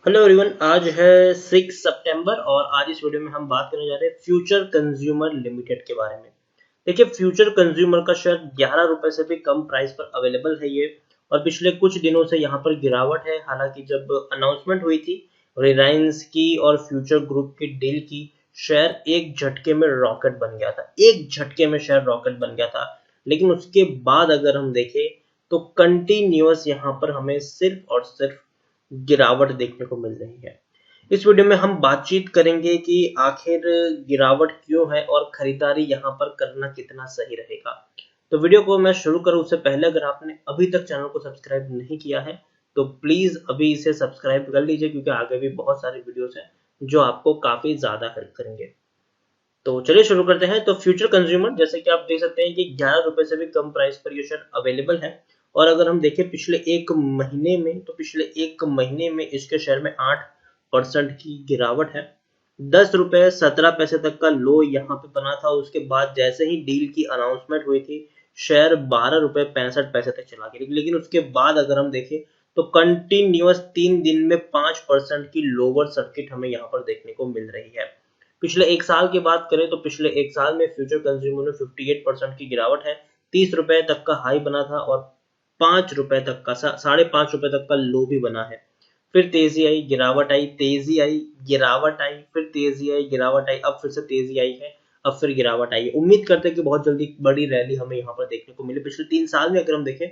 Hello everyone, आज है 6 सितंबर और आज इस वीडियो में हम बात करने जा रहे हैं फ्यूचर कंज्यूमर लिमिटेड के बारे में। देखिए, फ्यूचर कंज्यूमर का शेयर 11 रुपए से भी कम प्राइस पर अवेलेबल है ये, और पिछले कुछ दिनों से यहाँ पर गिरावट है। हालांकि जब अनाउंसमेंट हुई थी रिलायंस की और फ्यूचर ग्रुप की डील की, शेयर एक झटके में रॉकेट बन गया था। एक झटके में शेयर रॉकेट बन गया था, लेकिन उसके बाद अगर हम देखें तो कंटिन्यूअस यहाँ पर हमें सिर्फ और सिर्फ गिरावट देखने को मिल रही है। इस वीडियो में हम बातचीत करेंगे कि आखिर गिरावट क्यों है और खरीदारी यहाँ पर करना कितना सही रहेगा। तो वीडियो को मैं शुरू करूं उससे पहले अगर आपने अभी तक चैनल को सब्सक्राइब नहीं किया है तो प्लीज अभी इसे सब्सक्राइब कर लीजिए, क्योंकि आगे भी बहुत सारी वीडियोस हैं जो आपको काफी ज्यादा हेल्प करेंगे। तो चलिए शुरू करते हैं। तो फ्यूचर कंज्यूमर, जैसे कि आप देख सकते हैं कि 11 रुपए से भी कम प्राइस पर ये शेयर अवेलेबल है। और अगर हम देखें पिछले एक महीने में, तो पिछले एक महीने में इसके शेयर में 8% की गिरावट है। 10 रुपए 17 पैसे तक का लो यहाँ पे बना था। उसके बाद जैसे ही डील की अनाउंसमेंट हुई थी, शेयर 12 रुपए 65 पैसे तक चला गया। लेकिन उसके बाद अगर हम देखें तो कंटिन्यूअस 3 दिन में 5% की लोअर सर्किट हमें यहाँ पर देखने को मिल रही है। पिछले एक साल की बात करें तो पिछले एक साल में फ्यूचर कंज्यूमर में 58% की गिरावट है। 30 रुपए तक का हाई बना था और 5 रुपए तक का, 5.5 रुपए तक का लो भी बना है। फिर तेजी आई, गिरावट आई, तेजी आई, गिरावट आई, फिर तेजी आई, गिरावट आई, अब फिर से तेजी आई है, अब फिर गिरावट आई है। उम्मीद करते हैं कि बहुत जल्दी बड़ी रैली हमें यहाँ पर देखने को मिले। पिछले 3 साल में अगर हम देखें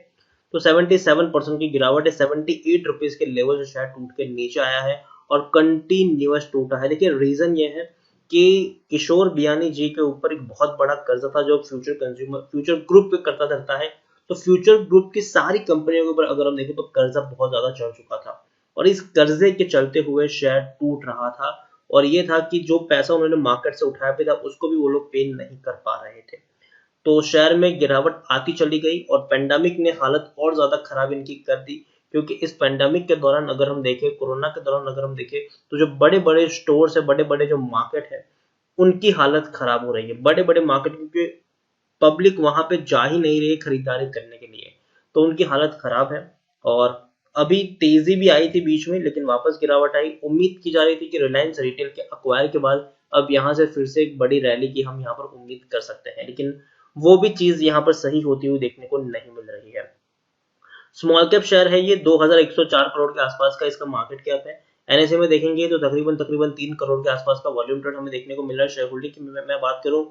तो 77% की गिरावट है। 78 रुपीज के लेवल से शेयर टूट के नीचे आया है और कंटिन्यूअस टूटा है। देखिए, रीजन ये है कि किशोर बियानी जी के ऊपर एक बहुत बड़ा कर्जा था जो फ्यूचर ग्रुप पे करता रहता है। तो फ्यूचर ग्रुप की सारी कंपनियों के ऊपर अगर हम देखें तो कर्जा बहुत ज्यादा चढ़ चुका था, और इस कर्जे के चलते हुए शेयर टूट रहा था। और ये था कि जो पैसा उन्होंने मार्केट से उठाया भी था उसको भी वो लोग पे नहीं कर पा रहे थे। तो शेयर में गिरावट आती चली गई और पेंडेमिक ने हालत और ज्यादा खराब इनकी कर दी। क्योंकि इस पेंडेमिक के दौरान अगर हम देखें, कोरोना के दौरान अगर हम देखें, तो जो बड़े बड़े स्टोर है, बड़े बड़े जो मार्केट है, उनकी हालत खराब हो रही है। बड़े बड़े मार्केट, क्योंकि पब्लिक वहां पे जा ही नहीं रही खरीदारी करने के लिए, तो उनकी हालत खराब है। और अभी तेजी भी आई थी बीच में, लेकिन वापस गिरावट आई। उम्मीद की जा रही थी कि रिलायंस रिटेल के अक्वायर के बाद अब यहां से फिर से एक बड़ी रैली की हम यहाँ पर उम्मीद कर सकते हैं, लेकिन वो भी चीज यहाँ पर सही होती हुई देखने को नहीं मिल रही है। स्मॉल कैप शेयर है ये, 2104 करोड़ के आसपास का इसका मार्केट कैप है। एनएसए में देखेंगे तो तकरीबन तकरीबन 3 करोड़ के आसपास का वॉल्यूम ट्रेड हमें देखने को मिल रहा है। शेयर होल्डिंग की मैं बात करूं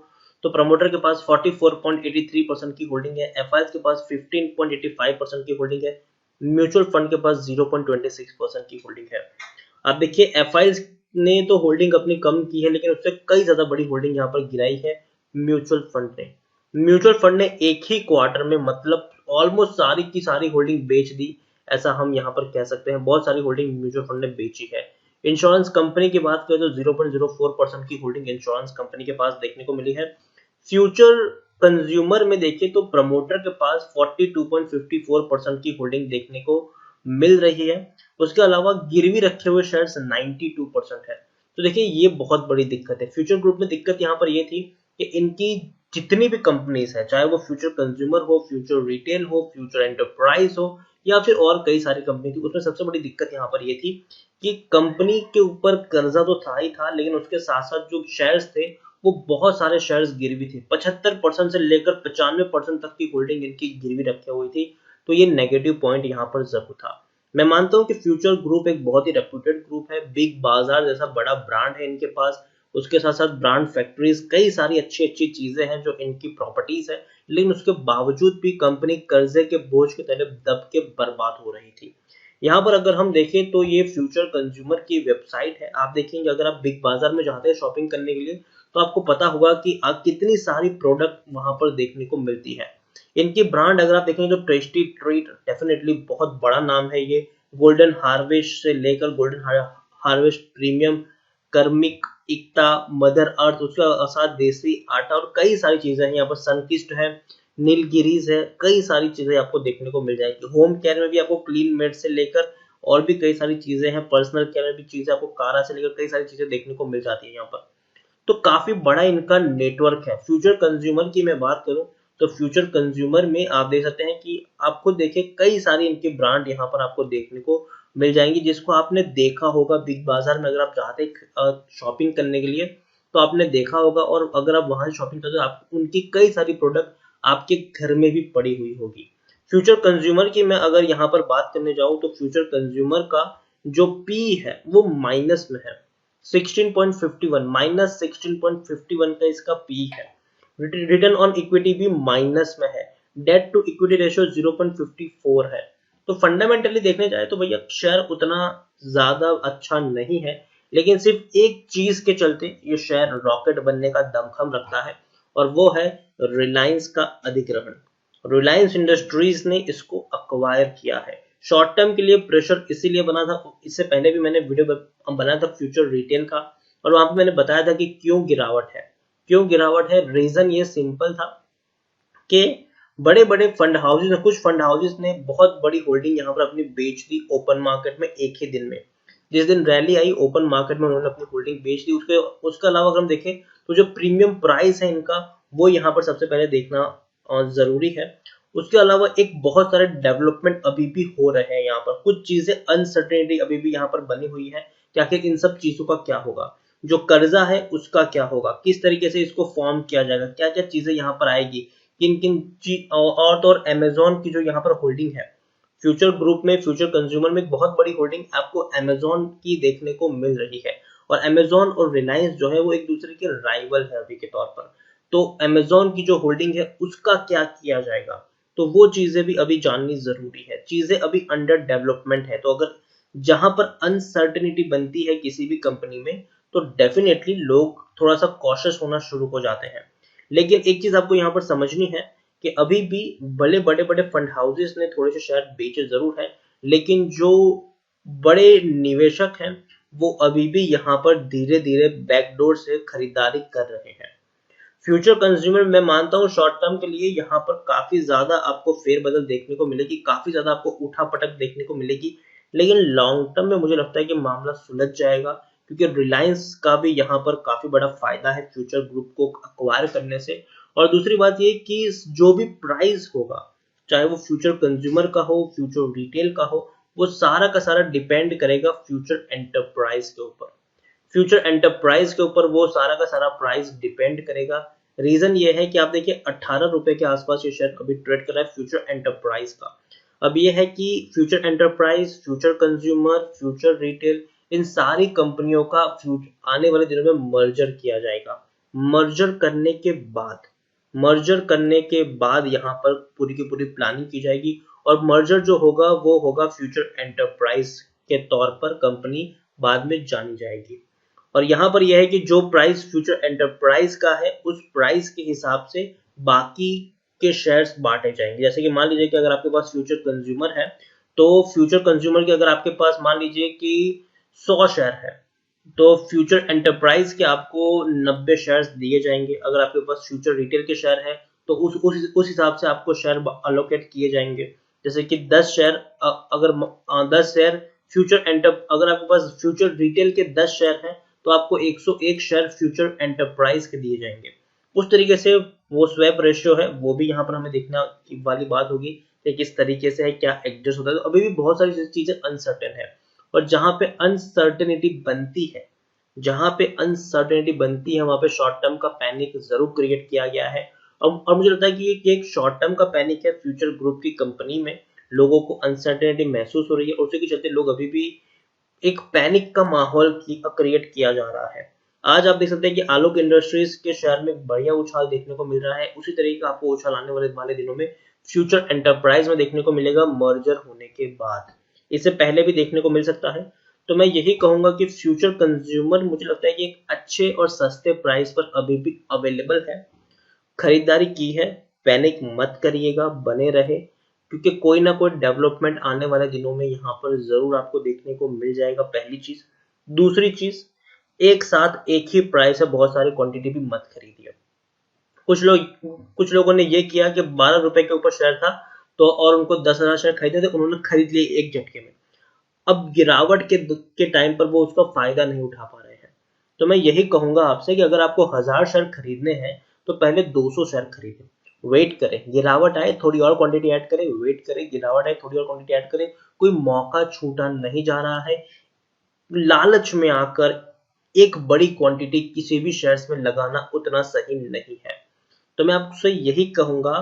तो प्रमोटर के पास 44.83% की होल्डिंग है, एफआईएस के पास 15.85% की होल्डिंग है, म्यूचुअल फंड के पास 0.26% की होल्डिंग है। आप देखिए, एफआईएस ने तो होल्डिंग अपनी कम की है, लेकिन उससे कई ज्यादा बड़ी होल्डिंग यहाँ पर गिराई है म्यूचुअल फंड ने एक ही क्वार्टर में, मतलब ऑलमोस्ट सारी की सारी होल्डिंग बेच दी, ऐसा हम यहाँ पर कह सकते हैं। बहुत सारी होल्डिंग म्यूचुअल फंड ने बेची है। इंश्योरेंस कंपनी की बात करें तो 0.04% की होल्डिंग इंश्योरेंस कंपनी के पास देखने को मिली है। फ्यूचर कंज्यूमर में देखिए तो प्रमोटर के पास 42.54% की होल्डिंग देखने को मिल रही है। उसके अलावा गिरवी रखे हुए शेयर्स 92% है। तो देखिए, ये बहुत बड़ी दिक्कत है। फ्यूचर ग्रुप में दिक्कत यहाँ पर ये थी कि इनकी जितनी भी कंपनीज है, चाहे वो फ्यूचर कंज्यूमर हो, फ्यूचर रिटेल हो, फ्यूचर एंटरप्राइज हो, या फिर और कई सारी कंपनी थी, उसमें सबसे बड़ी दिक्कत यहाँ पर ये थी कि कंपनी के ऊपर कर्जा तो था ही था, लेकिन उसके साथ साथ जो शेयर्स थे वो बहुत सारे शेयर्स गिरवी थे। 75% से लेकर 95% तक की होल्डिंग इनकी गिरवी रखी हुई थी। तो ये नेगेटिव पॉइंट यहाँ पर जरूर था। मैं मानता हूँ कि फ्यूचर ग्रुप एक बहुत ही रेप्यूटेड ग्रुप है, बिग बाजार जैसा बड़ा ब्रांड है इनके पास। उसके साथ साथ ब्रांड फैक्ट्रीज, कई सारी अच्छी अच्छी चीजें हैं जो इनकी प्रॉपर्टीज है, लेकिन उसके बावजूद भी कंपनी कर्जे के बोझ के तले दब के बर्बाद हो रही थी। यहाँ पर अगर हम देखें तो ये फ्यूचर कंज्यूमर की वेबसाइट है। आप देखेंगे, अगर आप बिग बाजार में जाते हैं शॉपिंग करने के लिए तो आपको पता होगा कि आप कितनी सारी प्रोडक्ट वहां पर देखने को मिलती है। इनकी ब्रांड अगर आप देखेंगे तो टेस्टी ट्रीट डेफिनेटली बहुत बड़ा नाम है ये। गोल्डन हार्वेस्ट से लेकर Golden Harvest Premium, Karmiq, Ekta, Mother Earth, उसके साथ देसी आटा और कई सारी चीजें हैं। यहाँ पर सनकिस्ट है, नीलगिरीज है, कई सारी चीजें आपको देखने को मिल जाएगी। होम केयर में भी आपको क्लीन मेड से लेकर और भी कई सारी चीजें हैं। पर्सनल केयर में भी चीजें आपको कारा से लेकर कई सारी चीजें देखने को मिल जाती है यहाँ पर। तो काफी बड़ा इनका नेटवर्क है। फ्यूचर कंज्यूमर की मैं बात करूं तो फ्यूचर कंज्यूमर में आप देख सकते हैं कि आप खुद देखिए, कई सारी इनकी ब्रांड यहाँ पर आपको देखने को मिल जाएंगी, जिसको आपने देखा होगा बिग बाजार में। अगर आप चाहते शॉपिंग करने के लिए तो आपने देखा होगा, और अगर आप वहां से शॉपिंग करते हो आप उनकी कई सारी प्रोडक्ट आपके घर में भी पड़ी हुई होगी। फ्यूचर कंज्यूमर की मैं अगर यहाँ पर बात करने जाऊं तो फ्यूचर कंज्यूमर का जो पी है वो माइनस में है, 16.51, माइनस 16.51 का इसका पी है। रिटर्न ऑन इक्विटी भी माइनस में है, डेट टू इक्विटी रेशियो 0.54 है। तो फंडामेंटली देखने जाए तो भैया शेयर उतना ज्यादा अच्छा नहीं है, लेकिन सिर्फ एक चीज के चलते ये शेयर रॉकेट बनने का दमखम रखता है, और वो है रिलायंस का अधिग्रहण। रिलायंस इंडस्ट्रीज ने इसको अक्वायर किया है। शॉर्ट टर्म के लिए प्रेशर इसीलिए बना था, इससे पहले भी मैंने वीडियो बनाया था फ्यूचर रिटेल का, और वहां पे मैंने बताया था कि क्यों गिरावट है। क्यों गिरावट है, रीजन ये सिंपल था कि बड़े बड़े फंड हाउसेज ने, कुछ फंड हाउसेज ने बहुत बड़ी होल्डिंग यहाँ पर अपनी बेच दी ओपन मार्केट में एक ही दिन में। जिस दिन रैली आई ओपन मार्केट में उन्होंने अपनी होल्डिंग बेच दी। उसके अलावा अगर हम देखें तो जो प्रीमियम प्राइस है इनका वो यहाँ पर सबसे पहले देखना जरूरी है। उसके अलावा एक बहुत सारे डेवलपमेंट अभी भी हो रहे हैं यहाँ पर, कुछ चीजें अनसर्टेनिटी अभी भी यहाँ पर बनी हुई है कि आखिर इन सब चीजों का क्या होगा, जो कर्जा है उसका क्या होगा, किस तरीके से इसको फॉर्म किया जाएगा, क्या क्या चीजें यहाँ पर आएगी, किन किन और तो और अमेजोन की जो यहाँ पर होल्डिंग है फ्यूचर ग्रुप में, फ्यूचर कंज्यूमर में एक बहुत बड़ी होल्डिंग आपको अमेजोन की देखने को मिल रही है। और अमेजोन और रिलायंस जो है वो एक दूसरे के राइवल है अभी के तौर पर। तो अमेजोन की जो होल्डिंग है उसका क्या किया जाएगा, तो वो चीजें भी अभी जाननी जरूरी है। चीजें अभी अंडर डेवलपमेंट है, तो अगर जहां पर अनसर्टेनिटी बनती है किसी भी कंपनी में तो डेफिनेटली लोग थोड़ा सा कॉशियस होना शुरू हो जाते हैं। लेकिन एक चीज आपको यहाँ पर समझनी है कि अभी भी बड़े बड़े बड़े फंड हाउसेस ने थोड़े से शेयर बेचे जरूर हैं, लेकिन जो बड़े निवेशक हैं वो अभी भी यहाँ पर धीरे धीरे बैकडोर से खरीदारी कर रहे हैं। फ्यूचर कंज्यूमर मैं मानता हूँ शॉर्ट टर्म के लिए यहाँ पर काफी ज्यादा आपको फेरबदल देखने को मिलेगी, काफी ज्यादा आपको उठा पटक देखने को मिलेगी। लेकिन लॉन्ग टर्म में मुझे लगता है कि मामला सुलझ जाएगा, क्योंकि रिलायंस का भी यहाँ पर काफी बड़ा फायदा है फ्यूचर ग्रुप को अक्वायर करने से। और दूसरी बात ये कि जो भी प्राइस होगा, चाहे वो फ्यूचर कंज्यूमर का हो फ्यूचर रिटेल का हो, वो सारा का सारा डिपेंड करेगा फ्यूचर एंटरप्राइज के ऊपर। फ्यूचर एंटरप्राइज के ऊपर वो सारा का सारा प्राइस डिपेंड करेगा। रीजन ये है कि आप देखिए 18 रुपए के आसपास ये शेयर अभी ट्रेड कर रहा है फ्यूचर एंटरप्राइज का। अब ये है कि Future Enterprise, Future Consumer, Future Retail, इन सारी कंपनियों का आने वाले दिनों में मर्जर किया जाएगा। मर्जर करने के बाद यहाँ पर पूरी की पूरी प्लानिंग की जाएगी, और मर्जर जो होगा वो होगा फ्यूचर एंटरप्राइज के तौर पर कंपनी बाद में जानी जाएगी। और यहाँ पर यह है कि जो प्राइस फ्यूचर एंटरप्राइज का है उस प्राइस के हिसाब से बाकी के शेयर्स बांटे जाएंगे। जैसे कि मान लीजिए कि अगर आपके पास फ्यूचर कंज्यूमर है तो फ्यूचर कंज्यूमर के अगर आपके पास मान लीजिए कि 100 शेयर है तो फ्यूचर एंटरप्राइज के आपको 90 शेयर्स दिए जाएंगे। अगर आपके पास फ्यूचर रिटेल के शेयर है तो उस हिसाब से आपको शेयर अलोकेट किए जाएंगे। जैसे कि 10 शेयर, अगर 10 शेयर अगर आपके पास फ्यूचर रिटेल के 10 शेयर हैं तो आपको 101 शेयर फ्यूचर एंटरप्राइज के दिए जाएंगे। उस तरीके से वो स्वैप रेशियो है वो भी यहाँ पर हमें देखना वाली बात होगी कि किस तरीके से है, क्या एडजस्ट होता है। तो अभी भी बहुत सारी चीजें अनसर्टेन है, और जहां पे अनसर्टेनिटी बनती है वहां पे शॉर्ट टर्म का पैनिक जरूर क्रिएट किया गया है। और मुझे लगता है कि ये एक शॉर्ट टर्म का पैनिक है फ्यूचर ग्रुप की कंपनी में। लोगों को अनसर्टेनिटी महसूस हो रही है और उसी के चलते लोग अभी भी एक पैनिक का माहौल क्रिएट किया जा रहा है। आज आप देख सकते हैं कि आलोक इंडस्ट्रीज के शेयर में बढ़िया उछाल देखने को मिल रहा है। उसी तरीके का आपको उछाल आने वाले दिनों में फ्यूचर एंटरप्राइज में देखने को मिलेगा मर्जर होने के बाद। इससे पहले भी देखने को मिल सकता है। तो मैं यही कहूंगा कि फ्यूचर कंज्यूमर मुझे लगता है कि एक अच्छे और सस्ते प्राइस पर अभी भी अवेलेबल है। खरीदारी की है, पैनिक मत करिएगा, बने रहे, क्योंकि कोई ना कोई डेवलपमेंट आने वाले दिनों में यहाँ पर जरूर आपको देखने को मिल जाएगा, पहली चीज। दूसरी चीज, एक साथ एक ही प्राइस है बहुत सारी क्वांटिटी भी मत खरीदिए। कुछ लोगों ने ये किया कि 12 रुपए के ऊपर शेयर था तो और उनको 10,000 शेयर खरीदे थे, उन्होंने खरीद लिए एक झटके में। अब गिरावट के टाइम पर वो उसका फायदा नहीं उठा पा रहे हैं। तो मैं यही कहूंगा आपसे कि अगर आपको 1000 शेयर खरीदने हैं तो पहले 200 शेयर खरीदें, वेट करें, गिरावट आए थोड़ी और क्वांटिटी ऐड करें, वेट करें, गिरावट आए थोड़ी और क्वांटिटी ऐड करें। कोई मौका छूटा नहीं जा रहा है। लालच में आकर एक बड़ी क्वांटिटी किसी भी शेयर्स में लगाना उतना सही नहीं है। तो मैं आपसे यही कहूंगा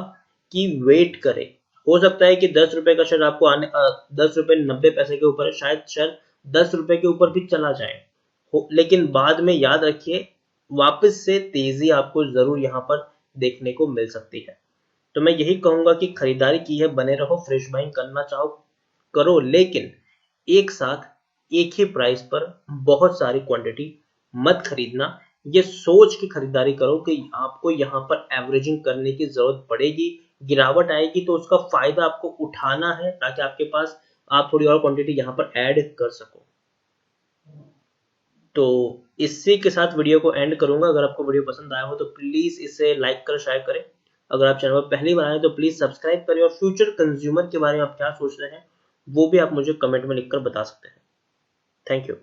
कि वेट करें। हो सकता है कि 10 रुपए का शेयर आपको आने 10 रुपए 90 पैसे के ऊपर है, शायद शेयर 10 रुपए के ऊपर भी चला जाए, लेकिन बाद में याद रखिए वापस से तेजी आपको जरूर यहाँ पर देखने को मिल सकती है। तो मैं यही कहूंगा कि खरीदारी की है, बने रहो, फ्रेश बाइंग करना चाहो करो, लेकिन एक साथ एक ही प्राइस पर बहुत सारी क्वांटिटी मत खरीदना। ये सोच के खरीदारी करो कि आपको यहाँ पर एवरेजिंग करने की जरूरत पड़ेगी, गिरावट आएगी तो उसका फायदा आपको उठाना है, ताकि आपके पास आप थोड़ी और क्वांटिटी यहाँ पर ऐड कर सको। तो इसी के साथ वीडियो को एंड करूंगा। अगर आपको वीडियो पसंद आया हो तो प्लीज इसे लाइक कर शेयर करें। अगर आप चैनल पर पहली बार आए तो प्लीज सब्सक्राइब करें, और फ्यूचर कंज्यूमर के बारे में आप क्या सोच रहे हैं वो भी आप मुझे कमेंट में लिखकर बता सकते हैं। Thank you.